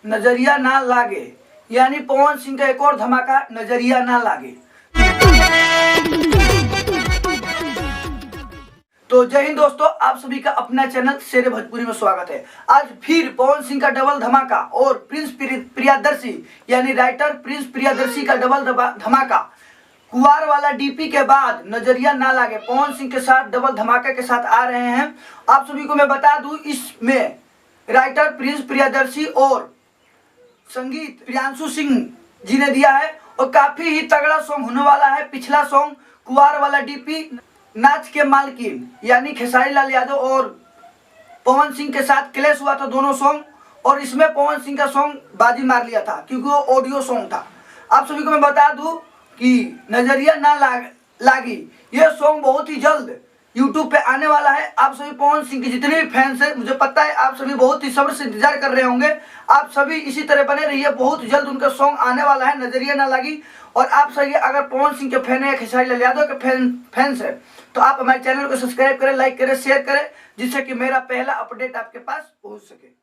नजरिया ना लागे, यानी पवन सिंह का एक और धमाका नजरिया ना लागे। तो जय हिंद दोस्तों, आप सभी का अपना चैनल शेर भोजपुरी में स्वागत है। आज फिर पवन सिंह का डबल धमाका और प्रिंस प्रियदर्शी यानी राइटर प्रिंस प्रियदर्शी का डबल धमाका। कुंवार वाला डीपी के बाद नजरिया ना लागे पवन सिंह के साथ डबल धमाके के साथ आ रहे हैं। आप सभी को मैं बता दूं, इसमें राइटर प्रिंस प्रियदर्शी और संगीत प्रियांशु सिंह जी ने दिया है और काफी ही तगड़ा सॉन्ग होने वाला है। पिछला सॉन्ग कुंवार वाला डीपी नाच के मालकिन यानी खेसारी लाल यादव और पवन सिंह के साथ क्लैश हुआ था दोनों सॉन्ग, और इसमें पवन सिंह का सॉन्ग बाजी मार लिया था क्योंकि वो ऑडियो सॉन्ग था। आप सभी को मैं बता दूं कि नजरिया ना लागी ये सॉन्ग बहुत ही जल्द YouTube पे आने वाला है। आप सभी पवन सिंह के जितने भी फैंस हैं, मुझे पता है आप सभी बहुत ही सब्र से इंतजार कर रहे होंगे। आप सभी इसी तरह बने रहिए, बहुत जल्द उनका सॉन्ग आने वाला है नजरिया ना लागी। और आप सभी अगर पवन सिंह के फैन है या खेसारी लाल यादव के फैंस है तो आप हमारे चैनल को सब्सक्राइब करें, लाइक करें, शेयर करें, जिससे कि मेरा पहला अपडेट आपके पास पहुंच सके।